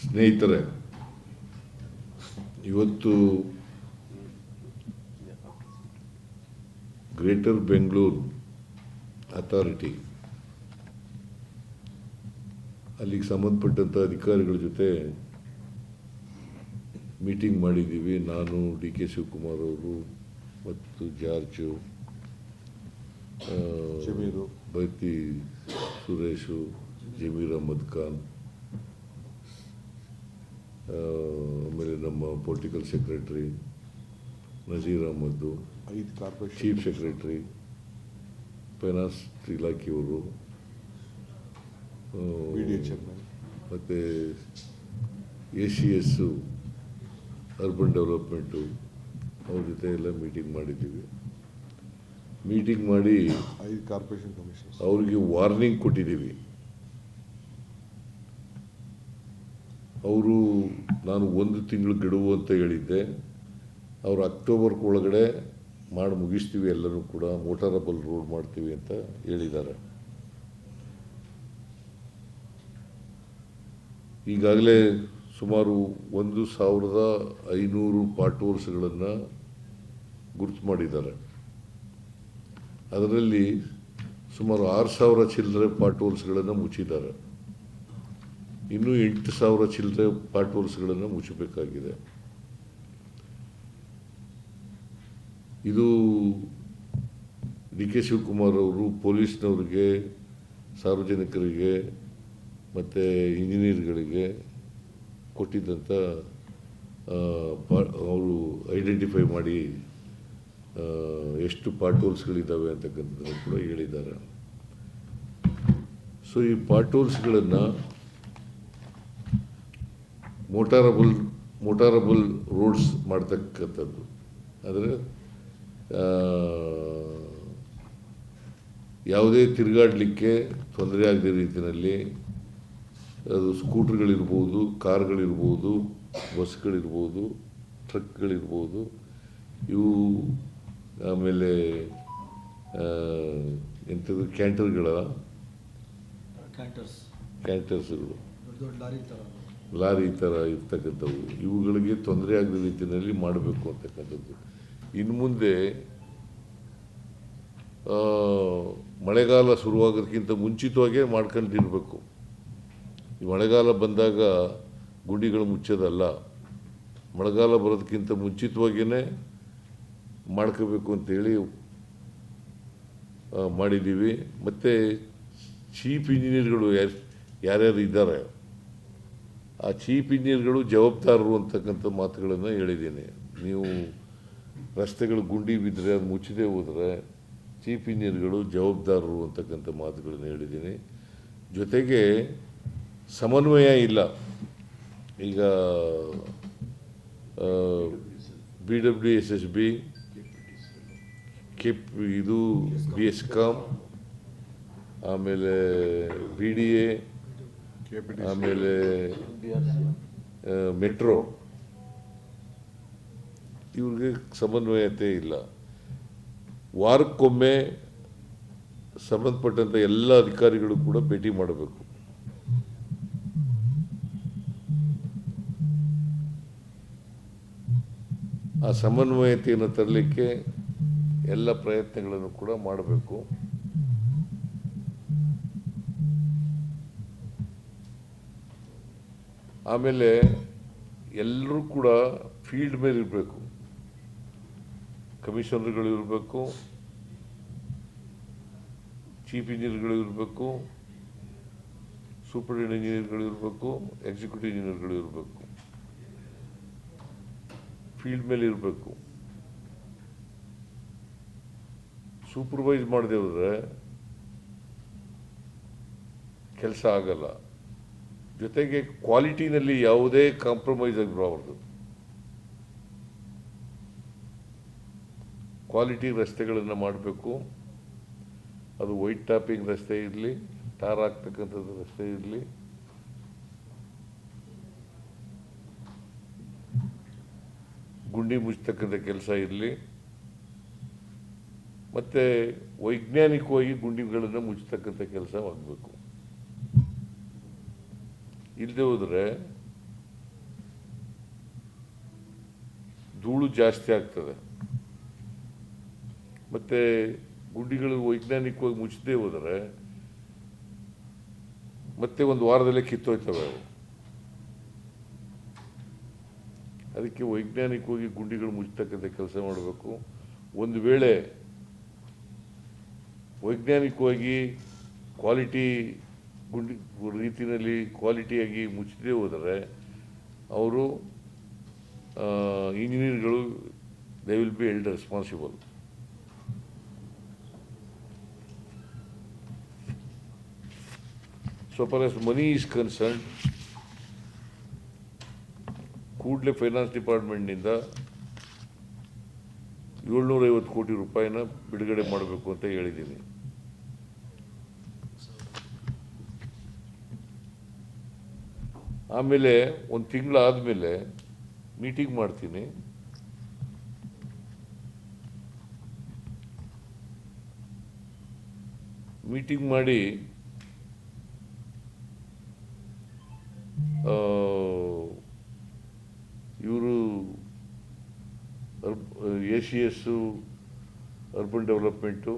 ಸ್ನೇಹಿತರೆ, ಇವತ್ತು greater Bengaluru authority ಅಲ್ಲಿಗೆ ಸಂಬಂಧಪಟ್ಟಂಥ ಅಧಿಕಾರಿಗಳ ಜೊತೆ ಮೀಟಿಂಗ್ ಮಾಡಿದ್ದೀವಿ. ನಾನು, ಡಿ ಕೆ ಶಿವಕುಮಾರ್ ಅವರು ಮತ್ತು ಜಾರ್ಜು, ಬೈತಿ ಸುರೇಶು, ಜಮೀರ್ ಅಹಮದ್ ಖಾನ್, ಆಮೇಲೆ ನಮ್ಮ political secretary Nazeer Ahmed, chief secretary, finance ಇಲಾಖೆಯವರು, ಮತ್ತು ACS ಅರ್ಬನ್ ಡೆವಲಪ್ಮೆಂಟು ಅವ್ರ ಜೊತೆ ಎಲ್ಲ ಮೀಟಿಂಗ್ ಮಾಡಿದ್ದೀವಿ. ಮೀಟಿಂಗ್ ಮಾಡಿ 5 ಕಾರ್ಪೊರೇಷನ್ ಕಮಿಷನರ್ಸ್ ಅವ್ರಿಗೆ ವಾರ್ನಿಂಗ್ ಕೊಟ್ಟಿದ್ದೀವಿ. ಅವರು ನಾನು 1 ತಿಂಗಳು ಗಡುವು ಅಂತ ಹೇಳಿದ್ದೆ, ಅವರು ಅಕ್ಟೋಬರ್ ಒಳಗಡೆ ಮಾಡಿ ಮುಗಿಸ್ತೀವಿ, ಎಲ್ಲರೂ ಕೂಡ ಮೋಟಾರಬಲ್ ರೋಡ್ ಮಾಡ್ತೀವಿ ಅಂತ ಹೇಳಿದ್ದಾರೆ. ಈಗಾಗಲೇ ಸುಮಾರು 1500 ಪಾರ್ಟೋಲ್ಸ್ಗಳನ್ನು ಗುರುತು ಮಾಡಿದ್ದಾರೆ. ಅದರಲ್ಲಿ ಸುಮಾರು 6000 ಚಿಲ್ಲರೆ ಪಾರ್ಟೋಲ್ಸ್ಗಳನ್ನು ಮುಚ್ಚಿದ್ದಾರೆ. ಇನ್ನೂ 8000 ಚಿಲ್ಲರೆ ಪಾರ್ಟೋಲ್ಸ್ಗಳನ್ನು ಮುಚ್ಚಬೇಕಾಗಿದೆ. ಇದು ಡಿ ಕೆ ಶಿವಕುಮಾರ್ ಅವರು ಪೊಲೀಸ್ನವ್ರಿಗೆ, ಸಾರ್ವಜನಿಕರಿಗೆ ಮತ್ತು ಇಂಜಿನಿಯರ್ಗಳಿಗೆ ಕೊಟ್ಟಿದ್ದಂಥ ಅವರು ಐಡೆಂಟಿಫೈ ಮಾಡಿ ಎಷ್ಟು ಪಾರ್ಟೋಲ್ಸ್ಗಳಿದ್ದಾವೆ ಅಂತಕ್ಕಂಥದ್ದನ್ನು ಕೂಡ ಹೇಳಿದ್ದಾರೆ. ಸೊ ಈ ಪಾರ್ಟೋಲ್ಸ್ಗಳನ್ನು ಮೋಟಾರಬಲ್ ರೋಡ್ಸ್ ಮಾಡ್ತಕ್ಕಂಥದ್ದು, ಅಂದರೆ ಯಾವುದೇ ತಿರುಗಾಡಲಿಕ್ಕೆ ತೊಂದರೆ ಆಗದ ರೀತಿಯಲ್ಲಿ, ಅದು ಸ್ಕೂಟ್ರ್ಗಳಿರ್ಬೋದು, ಕಾರ್ಗಳಿರ್ಬೋದು, ಬಸ್ಗಳಿರ್ಬೋದು, ಟ್ರಕ್ಗಳಿರ್ಬೋದು, ಇವು ಆಮೇಲೆ ಎಂಥದ್ದು ಕ್ಯಾಂಟರ್ಸ್ಗಳು, ಲಾರಿ ಥರ ಇರ್ತಕ್ಕಂಥವು, ಇವುಗಳಿಗೆ ತೊಂದರೆ ಆಗದ ರೀತಿಯಲ್ಲಿ ಮಾಡಬೇಕು ಅಂತಕ್ಕಂಥದ್ದು. ಇನ್ನು ಮುಂದೆ ಮಳೆಗಾಲ ಶುರುವಾಗೋದಕ್ಕಿಂತ ಮುಂಚಿತವಾಗೇ ಮಾಡ್ಕೊಂಡಿರಬೇಕು. ಈ ಮಳೆಗಾಲ ಬಂದಾಗ ಗುಂಡಿಗಳು ಮುಚ್ಚೋದಲ್ಲ, ಮಳೆಗಾಲ ಬರೋದಕ್ಕಿಂತ ಮುಂಚಿತವಾಗಿಯೇ ಮಾಡ್ಕೋಬೇಕು ಅಂತೇಳಿ ಮಾಡಿದ್ದೀವಿ. ಮತ್ತು ಚೀಫ್ ಇಂಜಿನಿಯರ್ಗಳು ಯಾರ್ಯಾರು ಇದ್ದಾರೆ, ಆ ಚೀಫ್ ಇಂಜಿನಿಯರ್ಗಳು ಜವಾಬ್ದಾರರು ಅಂತಕ್ಕಂಥ ಮಾತುಗಳನ್ನು ಹೇಳಿದ್ದೀನಿ. ನೀವು ರಸ್ತೆಗಳು ಗುಂಡಿ ಬಿದ್ದರೆ ಅದು ಮುಚ್ಚದೇ ಹೋದರೆ ಚೀಫ್ ಇಂಜಿನಿಯರ್ಗಳು ಜವಾಬ್ದಾರರು ಅಂತಕ್ಕಂಥ ಮಾತುಗಳನ್ನು ಹೇಳಿದ್ದೀನಿ. ಜೊತೆಗೆ ಸಮನ್ವಯ ಇಲ್ಲ. ಈಗ BWSSB, ಇದು BSCOM, ಆಮೇಲೆ BDA, ಆಮೇಲೆ ಮೆಟ್ರೋ, ಇವ್ರಿಗೆ ಸಮನ್ವಯತೆ ಇಲ್ಲ. ವಾರಕ್ಕೊಮ್ಮೆ ಸಂಬಂಧಪಟ್ಟಂಥ ಎಲ್ಲ ಅಧಿಕಾರಿಗಳು ಕೂಡ ಭೇಟಿ ಮಾಡಬೇಕು. ಆ ಸಮನ್ವಯತೆಯನ್ನು ತರಲಿಕ್ಕೆ ಎಲ್ಲ ಪ್ರಯತ್ನಗಳನ್ನು ಕೂಡ ಮಾಡಬೇಕು. ಆಮೇಲೆ ಎಲ್ಲರೂ ಕೂಡ ಫೀಲ್ಡ್ ಮೇಲೆ ಇರಬೇಕು. ಕಮಿಷನರ್ಗಳು ಇರಬೇಕು, ಚೀಫ್ ಇಂಜಿನಿಯರ್ಗಳು ಇರಬೇಕು, ಸೂಪರಿಂಟೆಂಡೆಂಟ್ ಇಂಜಿನಿಯರ್ಗಳು ಇರಬೇಕು, ಎಕ್ಸಿಕ್ಯೂಟಿವ್ ಇಂಜಿನಿಯರ್ಗಳು ಇರಬೇಕು. ಫೀಲ್ಡ್ ಮೇಲೆ ಇರಬೇಕು. ಸೂಪರ್ವೈಸ್ ಮಾಡದೆ ಹೋದರೆ ಕೆಲಸ ಆಗಲ್ಲ. ಜೊತೆಗೆ ಕ್ವಾಲಿಟಿನಲ್ಲಿ ಯಾವುದೇ ಕಾಂಪ್ರಮೈಸ್ ಆಗಿರಬಾರ್ದು. ಕ್ವಾಲಿಟಿ ರಸ್ತೆಗಳನ್ನು ಮಾಡಬೇಕು. ಅದು ವೈಟ್ ಟಾಪಿಂಗ್ ರಸ್ತೆ ಇರಲಿ, ಟಾರ್ ಹಾಕ್ತಕ್ಕಂಥದ್ದು ರಸ್ತೆ ಇರಲಿ, ಗುಂಡಿ ಮುಚ್ಚತಕ್ಕಂಥ ಕೆಲಸ ಇರಲಿ, ಮತ್ತು ವೈಜ್ಞಾನಿಕವಾಗಿ ಗುಂಡಿಗಳನ್ನು ಮುಚ್ಚತಕ್ಕಂಥ ಕೆಲಸ ಆಗಬೇಕು. ಇಲ್ಲದೆ ಹೋದರೆ ಧೂಳು ಜಾಸ್ತಿ ಆಗ್ತದೆ. ಮತ್ತು ಗುಂಡಿಗಳು ವೈಜ್ಞಾನಿಕವಾಗಿ ಮುಚ್ಚದೇ ಹೋದರೆ ಮತ್ತೆ ಒಂದು ವಾರದಲ್ಲೇ ಕಿತ್ತೋಯ್ತವೆ ಅವು. ಅದಕ್ಕೆ ವೈಜ್ಞಾನಿಕವಾಗಿ ಗುಂಡಿಗಳು ಮುಚ್ಚತಕ್ಕಂಥ ಕೆಲಸ ಮಾಡಬೇಕು. ಒಂದು ವೇಳೆ ವೈಜ್ಞಾನಿಕವಾಗಿ ಕ್ವಾಲಿಟಿ ಗುಂಡಿ ರೀತಿಯಲ್ಲಿ ಕ್ವಾಲಿಟಿಯಾಗಿ ಮುಚ್ಚದೇ ಹೋದರೆ ಅವರು ಇಂಜಿನಿಯರ್ಗಳು they will be held responsible. So far as money is concerned, ಕೂಡಲೇ ಫೈನಾನ್ಸ್ ಡಿಪಾರ್ಟ್ಮೆಂಟ್ನಿಂದ 750 ಕೋಟಿ ರೂಪಾಯಿನ ಬಿಡುಗಡೆ ಮಾಡಬೇಕು ಅಂತ ಹೇಳಿದ್ದೀನಿ. ಆಮೇಲೆ ಒಂದು ತಿಂಗಳಾದಮೇಲೆ ಮೀಟಿಂಗ್ ಮಾಡ್ತೀನಿ. ಮೀಟಿಂಗ್ ಮಾಡಿ ಇವರು ACS ಅರ್ಬನ್ ಡೆವಲಪ್ಮೆಂಟು,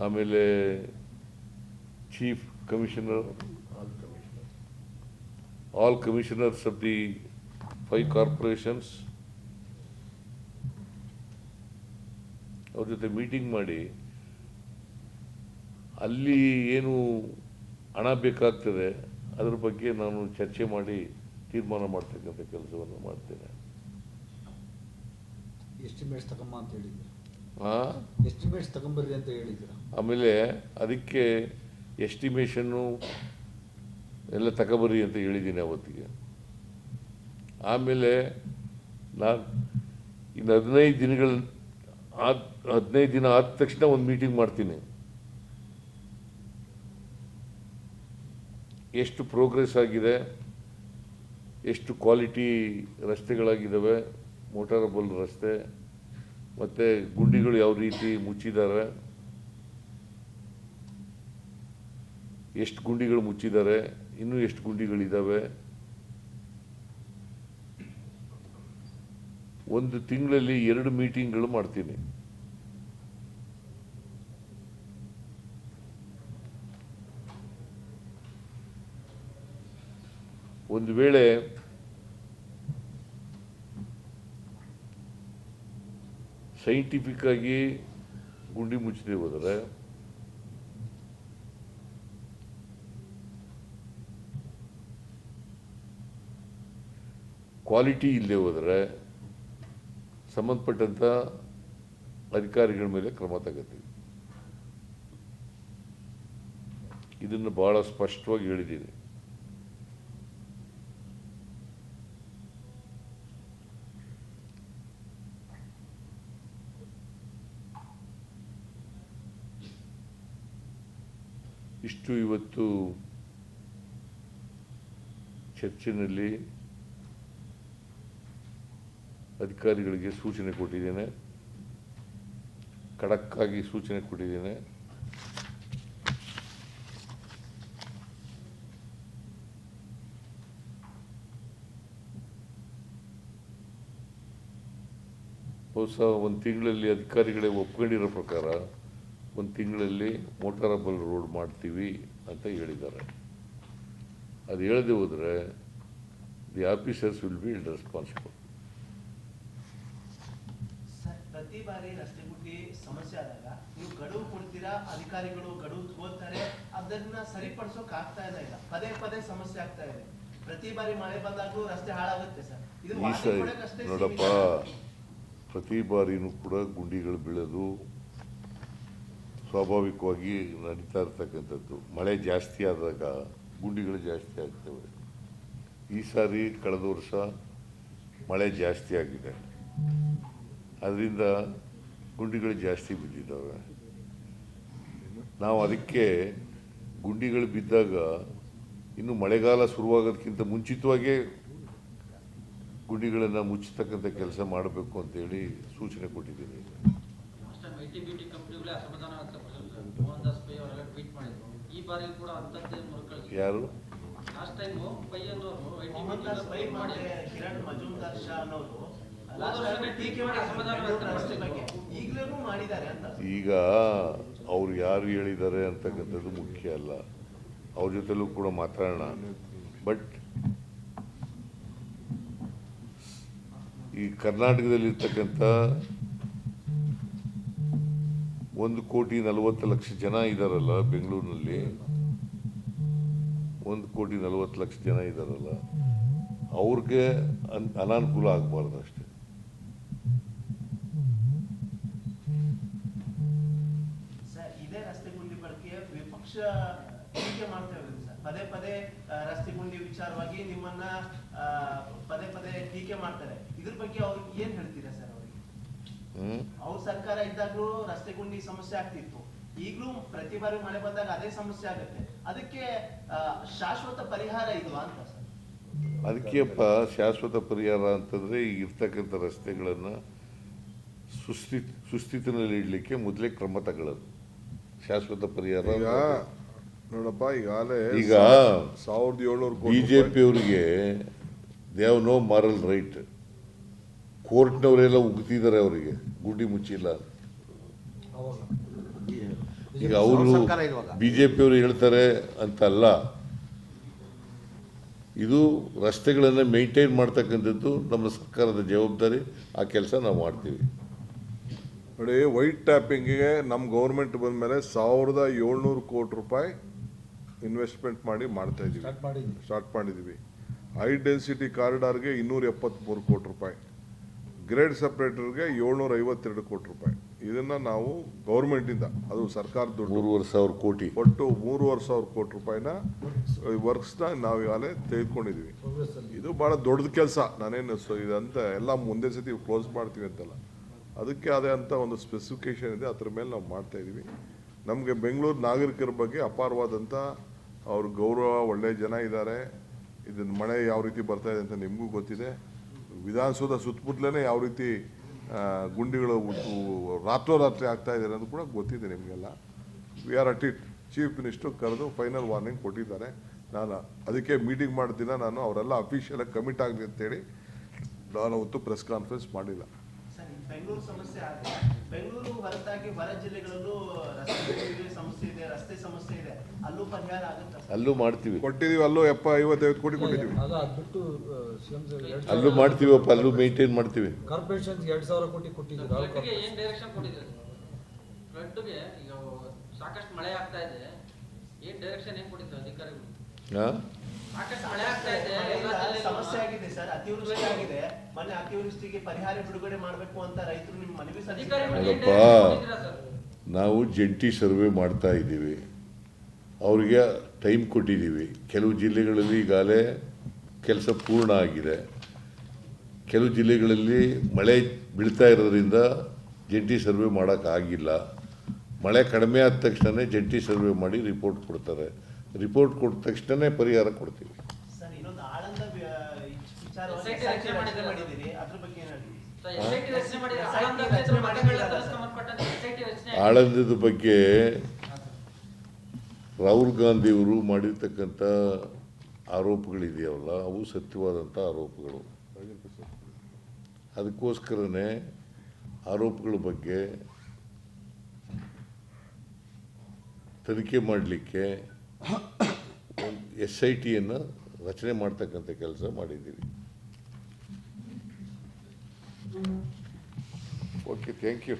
ಆಮೇಲೆ chief commissioner, all commissioners of the 5 corporations ಅವ್ರ ಜೊತೆ ಮೀಟಿಂಗ್ ಮಾಡಿ ಅಲ್ಲಿ ಏನು ಹಣ ಬೇಕಾಗ್ತದೆ ಅದ್ರ ಬಗ್ಗೆ ನಾನು ಚರ್ಚೆ ಮಾಡಿ ತೀರ್ಮಾನ ಮಾಡ್ತಕ್ಕಂಥ ಕೆಲಸವನ್ನು ಮಾಡ್ತೇನೆ. ಎಸ್ಟಿಮೇಟ್ಸ್ ತಗೊಂಬ ಅಂತ ಹೇಳಿದ್ರು. ಎಸ್ಟಿಮೇಟ್ಸ್ ತಗೊಂಬರ್ರಿ ಅಂತ ಹೇಳಿದ್ರು. ಆಮೇಲೆ ಅದಕ್ಕೆ ಎಸ್ಟಿಮೇಷನ್ನು ಎಲ್ಲ ತಗೊಬರ್ರಿ ಅಂತ ಹೇಳಿದ್ದೀನಿ ಅವತ್ತಿಗೆ. ಆಮೇಲೆ ನಾನು ಇನ್ನು 15 ದಿನ ಆದ ತಕ್ಷಣ ಒಂದು ಮೀಟಿಂಗ್ ಮಾಡ್ತೀನಿ. ಎಷ್ಟು ಪ್ರೋಗ್ರೆಸ್ ಆಗಿದೆ, ಎಷ್ಟು ಕ್ವಾಲಿಟಿ ರಸ್ತೆಗಳಾಗಿದ್ದಾವೆ, ಮೋಟಾರಬಲ್ ರಸ್ತೆ, ಮತ್ತು ಗುಂಡಿಗಳು ಯಾವ ರೀತಿ ಮುಚ್ಚಿದ್ದಾರೆ, ಎಷ್ಟು ಗುಂಡಿಗಳು ಮುಚ್ಚಿದ್ದಾರೆ, ಇನ್ನೂ ಎಷ್ಟು ಗುಂಡಿಗಳಿದ್ದಾವೆ. ಒಂದು ತಿಂಗಳಲ್ಲಿ 2 ಮೀಟಿಂಗ್ಗಳು ಮಾಡ್ತೀನಿ. ಒಂದು ವೇಳೆ ಸೈಂಟಿಫಿಕ್ ಆಗಿ ಗುಂಡಿ ಮುಚ್ಚದೆ ಹೋದರೆ ಕ್ವಾಲಿಟಿ ಇಲ್ಲದೆ ಹೋದರೆ ಸಂಬಂಧಪಟ್ಟಂಥ ಅಧಿಕಾರಿಗಳ ಮೇಲೆ ಕ್ರಮ ತಗೋತೀವಿ. ಇದನ್ನು ಬಹಳ ಸ್ಪಷ್ಟವಾಗಿ ಹೇಳಿದ್ದೀನಿ. ಇಷ್ಟು ಇವತ್ತು ಚರ್ಚೆಯಲ್ಲಿ ಅಧಿಕಾರಿಗಳಿಗೆ ಸೂಚನೆ ಕೊಟ್ಟಿದ್ದೇನೆ, ಖಡಕ್ಕಾಗಿ ಸೂಚನೆ ಕೊಟ್ಟಿದ್ದೇನೆ. ಬಹುಶಃ ಒಂದು ತಿಂಗಳಲ್ಲಿ ಅಧಿಕಾರಿಗಳೇ ಒಪ್ಕೊಂಡಿರೋ ಪ್ರಕಾರ 1 ತಿಂಗಳಲ್ಲಿ ಮೋಟಾರಬಲ್ ರೋಡ್ ಮಾಡ್ತೀವಿ ಅಂತ ಹೇಳಿದ್ದಾರೆ. ಅದು ಹೇಳದೆ ಹೋದರೆ the officers will be responsible. ಪ್ರತಿ ಬಾರಿ ರಸ್ತೆ ಗುಡ್ಡಿ ಸಮಸ್ಯೆ ಆದಾಗ ನೀವು ಗಡುವು ಕೊಡ್ತೀರಾ, ಅಧಿಕಾರಿಗಳು ಗಡುವು ತಗೋತಾರೆ, ಅದನ್ನ ಸರಿಪಡಿಸೋಕೆ ಆಗ್ತಾ ಇಲ್ಲ. ಪದೇ ಪದೇ ಸಮಸ್ಯೆ ಆಗ್ತಾ ಇದೆ. ಪ್ರತಿ ಬಾರಿ ಮಳೆ ಬಂದಾಗೂ ರಸ್ತೆ ಹಾಳಾಗುತ್ತೆ ಸರ್. ಇದು ನೋಡಪ್ಪ, ಪ್ರತಿ ಬಾರಿನೂ ಕೂಡ ಗುಂಡಿಗಳು ಬೀಳೋದು ಸ್ವಾಭಾವಿಕವಾಗಿ ನಡೀತಾ ಇರ್ತಕ್ಕಂಥದ್ದು. ಮಳೆ ಜಾಸ್ತಿ ಆದಾಗ ಗುಂಡಿಗಳು ಜಾಸ್ತಿ ಆಗ್ತವೆ. ಈ ಸಾರಿ ಕಳೆದ ವರ್ಷ ಮಳೆ ಜಾಸ್ತಿ ಆಗಿದೆ, ಅದರಿಂದ ಗುಂಡಿಗಳು ಜಾಸ್ತಿ ಬಿದ್ದಿದ್ದಾವೆ. ನಾವು ಅದಕ್ಕೆ ಗುಂಡಿಗಳು ಬಿದ್ದಾಗ ಇನ್ನು ಮಳೆಗಾಲ ಶುರುವಾಗೋದಕ್ಕಿಂತ ಮುಂಚಿತವಾಗೇ ಗುಂಡಿಗಳನ್ನು ಮುಚ್ಚತಕ್ಕಂಥ ಕೆಲಸ ಮಾಡಬೇಕು ಅಂತೇಳಿ ಸೂಚನೆ ಕೊಟ್ಟಿದ್ದೀನಿ. ಐಟಿ ಕಂಪ್ನಿಗಳೇ ಅಸಮಾಧಾನ ವ್ಯಕ್ತಪಡಿಸಿದ್ರು. ಮೋಹನ್ ದಾಸ್ ಪೈ ಅವರೆಲ್ಲ ಟ್ವೀಟ್ ಮಾಡಿದ್ರು. ಈ ಬಾರಿ ಕೂಡ ಅಂತದ್ದೇ ಮರುಕಳಿಸಿ ಯಾರು ಲಾಸ್ಟ್ ಟೈಮ್ ಪೈಯನ್ನವರು ಮೊಹಮ್ಮದ್ ದಾಸ್ ಪೈ ಮತ್ತೆ ಕಿರಣ್ ಮಜುಮ್ದಾರ್ ಶಾ ಅನ್ನೋರು ಹೋದ last time ವರ್ಷನೇ ಟೀಕೆ ಮಾಡಿ ಅಸಮಾಧಾನ ಬೆಂಗಳೂರು ರಸ್ತೆ ವ್ಯಕ್ತಪಡಿಸಿದ್ರು. ಬಗ್ಗೆ ಈಗಲೂ ಮಾಡಿದ್ದಾರೆ ಅಂತ. ಈಗ ಅವ್ರು ಯಾರು ಹೇಳಿದ್ದಾರೆ ಅಂತಕ್ಕಂಥದ್ದು ಮುಖ್ಯ ಅಲ್ಲ, ಅವ್ರ ಜೊತೆಲೂ ಕೂಡ ಮಾತಾಡೋಣ. ಬಟ್ ಈ ಕರ್ನಾಟಕದಲ್ಲಿರ್ತಕ್ಕಂಥ 1,40,00,000 ಜನ ಇದ್ದಾರಲ್ಲ ಬೆಂಗಳೂರಿನಲ್ಲಿ, 1,40,00,000 ಜನ ಇದ್ದಾರಲ್ಲ, ಅವ್ರಿಗೆ ಅನಾನುಕೂಲ ಆಗಬಾರ್ದು ಅಷ್ಟೇ. ಸರ್ ಇದೇ ರಸ್ತೆ ಗುಂಡಿ ಬಳಕೆ ವಿಪಕ್ಷ ಟೀಕೆ ಮಾಡ್ತೇವೆ ಸರ್. ಪದೇ ಪದೇ ರಸ್ತೆ ಗುಂಡಿ ವಿಚಾರವಾಗಿ ನಿಮ್ಮನ್ನ ಪದೇ ಪದೇ ಟೀಕೆ ಮಾಡ್ತಾರೆ. ಇದ್ರ ಬಗ್ಗೆ ಅವ್ರಿಗೆ ಏನ್ ಹೇಳ್ತೀರಾ ಸರ್? ಅವರಿಗೆ ಅವ್ರ ಸರ್ಕಾರ ಇದ್ದಾಗ್ಲೂ ರಸ್ತೆ ಗುಂಡಿ ಸಮಸ್ಯೆ ಆಗ್ತಿತ್ತು, ಈಗಲೂ ಪ್ರತಿ ಬಾರಿ ಮಳೆ ಬಂದಾಗ ಅದೇ ಸಮಸ್ಯೆ ಆಗುತ್ತೆ. ಅದಕ್ಕೆ ಶಾಶ್ವತ ಪರಿಹಾರ ಇಲ್ವಾ ಅಂತ ಸರ್? ಅದಕ್ಕೆಪ್ಪ ಶಾಶ್ವತ ಪರಿಹಾರ ಅಂತಂದರೆ ಈಗ ಇರ್ತಕ್ಕಂಥ ರಸ್ತೆಗಳನ್ನು ಸುಸ್ಥಿತಿನಲ್ಲಿ ಇಡಲಿಕ್ಕೆ ಮೊದಲೇ ಕ್ರಮ ತಗೊಳ್ಳೋದು ಶಾಶ್ವತ ಪರಿಹಾರ. ಈಗ ನೋಡಪ್ಪ, ಈಗಾಗಲೇ ಈಗ 1,700 ಕೋಟಿ BJP ಅವರಿಗೆ they have no moral right. ಕೋರ್ಟ್ನವರೆಲ್ಲ ಉಗ್ತಿದ್ದಾರೆ ಅವರಿಗೆ, ಗುಡ್ಡಿ ಮುಚ್ಚಿಲ್ಲ. ಅವಾಗ ಈಗ ಅವರು BJP ಅವರು ಹೇಳ್ತಾರೆ ಅಂತಲ್ಲ, ಇದು ರಸ್ತೆಗಳನ್ನು ಮೇಂಟೈನ್ ಮಾಡ್ತಕ್ಕಂಥದ್ದು ನಮ್ಮ ಸರ್ಕಾರದ ಜವಾಬ್ದಾರಿ. ಆ ಕೆಲಸ ನಾವು ಮಾಡ್ತೀವಿ. ನೋಡಿ, ವೈಟ್ ಟ್ಯಾಪಿಂಗಿಗೆ ನಮ್ಮ ಗೌರ್ಮೆಂಟ್ ಬಂದ ಮೇಲೆ 1,700 ಕೋಟಿ ರೂಪಾಯಿ ಇನ್ವೆಸ್ಟ್ಮೆಂಟ್ ಮಾಡಿ ಮಾಡ್ತಾ ಇದ್ದೀವಿ, ಸ್ಟಾರ್ಟ್ ಮಾಡಿದ್ದೀವಿ. ಹೈ ಡೆನ್ಸಿಟಿ ಕಾರಿಡಾರ್ಗೆ 273 ಕೋಟಿ ರೂಪಾಯಿ, ಗ್ರೇಡ್ ಸಪ್ರೇಟರ್ಗೆ 752 ಕೋಟಿ ರೂಪಾಯಿ. ಇದನ್ನು ನಾವು ಗೌರ್ಮೆಂಟಿಂದ, ಅದು ಸರ್ಕಾರದ ದುಡ್ಡು, 3,500 ಕೋಟಿ, ಒಟ್ಟು 3,500 ಕೋಟಿ ರೂಪಾಯಿನ ವರ್ಕ್ಸ್ನ ನಾವು ಈಗಾಗಲೇ ತೆಗೆದುಕೊಂಡಿದ್ದೀವಿ. ಇದು ಭಾಳ ದೊಡ್ಡದು ಕೆಲಸ. ನಾನೇನು ಇದಂತ ಎಲ್ಲ ಮುಂದೆ ಸತಿ ಕ್ಲೋಸ್ ಮಾಡ್ತೀವಿ ಅಂತಲ್ಲ, ಅದಕ್ಕೆ ಅದೇ ಅಂತ ಒಂದು ಸ್ಪೆಸಿಫಿಕೇಶನ್ ಇದೆ, ಅದ್ರ ಮೇಲೆ ನಾವು ಮಾಡ್ತಾ ಇದ್ದೀವಿ. ನಮಗೆ ಬೆಂಗಳೂರು ನಾಗರಿಕರ ಬಗ್ಗೆ ಅಪಾರವಾದಂಥ ಅವ್ರ ಗೌರವ, ಒಳ್ಳೆಯ ಜನ ಇದ್ದಾರೆ. ಇದನ್ನು ಮಳೆ ಯಾವ ರೀತಿ ಬರ್ತಾ ಇದೆ ಅಂತ ನಿಮಗೂ ಗೊತ್ತಿದೆ. ವಿಧಾನಸೌಧ ಸುತ್ತಮುತ್ತಲೇ ಯಾವ ರೀತಿ ಗುಂಡಿಗಳು ರಾತ್ರೋರಾತ್ರಿ ಆಗ್ತಾ ಇದೆ ಅನ್ನೋದು ಕೂಡ ಗೊತ್ತಿದೆ ನಿಮಗೆಲ್ಲ. We are at it. Chief minister ಕರೆದು ಫೈನಲ್ ವಾರ್ನಿಂಗ್ ಕೊಟ್ಟಿದ್ದಾರೆ. ನಾನು ಅದಕ್ಕೆ ಮೀಟಿಂಗ್ ಮಾಡಿದ ನಾನು ಅವರೆಲ್ಲ ಅಫಿಷಿಯಲಾಗಿ ಕಮಿಟ್ ಆಗಲಿ ಅಂತೇಳಿ ನಾನು ಅವತ್ತು ಪ್ರೆಸ್ ಕಾನ್ಫರೆನ್ಸ್ ಮಾಡಿಲ್ಲ. ಸರ್, ಈ ಬೆಂಗಳೂರು ಸಮಸ್ಯೆ ಆದ್ರೆ ಬೆಂಗಳೂರು ಹೊರತಾಗಿ ಹೊರ ಜಿಲ್ಲೆಗಳಲ್ಲೂ ರಸ್ತೆ ಸಮಸ್ಯೆ ಇದೆ, ರಸ್ತೆ ಸಮಸ್ಯೆ ಇದೆ, ಅಲ್ಲೂ ಪರಿಹಾರ ಆಗುತ್ತೆ ಸರ್? ಅಲ್ಲೂ ಮಾಡ್ತೀವಿ. ಕೊಟ್ಟಿದ್ದೀವಿ, ಅಲ್ಲೂ 55 ಕೋಟಿ ಕೊಟ್ಟಿದ್ದೀವಿ. ಬಿಟ್ಟು ಅಲ್ಲೂ ಮಾಡ್ತೀವಪ್ಪ, ಅಲ್ಲೂ ಮೇಂಟೈನ್ ಮಾಡ್ತೀವಿ. ಕಾರ್ಪೊರೇಷನ್ 2,000 ಕೋಟಿ ಕೊಟ್ಟಿದ್ದೀವಿ. ಫ್ಲಡ್ಗೆ ಏನ್ ಡೈರೆಕ್ಷನ್ ಕೊಟ್ಟಿದ್ದಾರೆ? ಫ್ಲಡ್ಗೆ ಈಗ ಸಾಕಷ್ಟು ಮಳೆ ಆಗ್ತಾ ಇದೆ, ಏನ್ ಡೈರೆಕ್ಷನ್ ಏನ್ ಕೊಟ್ಟಿದ್ದಾರೆ ಅಧಿಕಾರಿಗಳು? ಸಾಕಷ್ಟು ಮಳೆ ಆಗ್ತಾ ಇದೆ, ಎಲ್ಲ ಜಿಲ್ಲೆಯಲ್ಲೂ ಸಮಸ್ಯೆ ಆಗಿದೆ ಸರ್, ಅತಿವೃಷ್ಟಿ ಆಗಿದೆ. ಮೊನ್ನೆ ಅತಿವೃಷ್ಟಿಗೆ ಪರಿಹಾರ ಬಿಡುಗಡೆ ಮಾಡಬೇಕು ಅಂತ ರೈತರು ನಿಮ್ಮ ಮನವಿ ಅಧಿಕಾರಿಗಳು ಸಲ್ಲಿಸಿದ್ದಾರೆ. ಏನ್ ನೋಡಪ್ಪ, ಡೈರೆಕ್ಷನ್ ಕೊಟ್ಟಿದ್ದೀರಾ ಸರ್? ನಾವು ಜಂಟಿ ಸರ್ವೆ ಮಾಡ್ತಾ ಇದ್ದೀವಿ, ಅವರಿಗೆ ಟೈಮ್ ಕೊಟ್ಟಿದ್ದೀವಿ. ಕೆಲವು ಜಿಲ್ಲೆಗಳಲ್ಲಿ ಈಗಾಗಲೇ ಕೆಲಸ ಪೂರ್ಣ ಆಗಿದೆ, ಕೆಲವು ಜಿಲ್ಲೆಗಳಲ್ಲಿ ಮಳೆ ಬೀಳ್ತಾ ಇರೋದ್ರಿಂದ ಜಂಟಿ ಸರ್ವೆ ಮಾಡೋಕ್ಕಾಗಿಲ್ಲ. ಮಳೆ ಕಡಿಮೆ ಆದ ತಕ್ಷಣ ಜಂಟಿ ಸರ್ವೆ ಮಾಡಿ ರಿಪೋರ್ಟ್ ಕೊಡ್ತಾರೆ. ರಿಪೋರ್ಟ್ ಕೊಟ್ಟ ತಕ್ಷಣ ಪರಿಹಾರ ಕೊಡ್ತೀವಿ. ಸರ್, ಇನ್ನೊಂದು ಆಳಂದ ವಿಚಾರವಾಗಿ SIT ರಚನೆ ಮಾಡಿದ್ದೀರಿ, ಅದ್ರ ಬಗ್ಗೆ ಏನು ಹೇಳಿ? SIT ರಚನೆ ಮಾಡಿದ್ರೆ ಆಳಂದ ಕ್ಷೇತ್ರ ಮತಗಳ್ಳ ಸಂಬಂಧಪಟ್ಟಂತೆ SIT ರಚನೆ ಆಗಿದೆ. ಆಳಂದದ ಬಗ್ಗೆ ರಾಹುಲ್ ಗಾಂಧಿಯವರು ಮಾಡಿರ್ತಕ್ಕಂಥ ಆರೋಪಗಳಿದೆಯಲ್ಲ, ಅವು ಸತ್ಯವಾದಂಥ ಆರೋಪಗಳು. ಅದಕ್ಕೋಸ್ಕರನೇ ಆರೋಪಗಳ ಬಗ್ಗೆ ತನಿಖೆ ಮಾಡಲಿಕ್ಕೆ ಒಂದು SITಯನ್ನು ರಚನೆ ಮಾಡ್ತಕ್ಕಂಥ ಕೆಲಸ ಮಾಡಿದ್ದೀವಿ. Okay, thank you.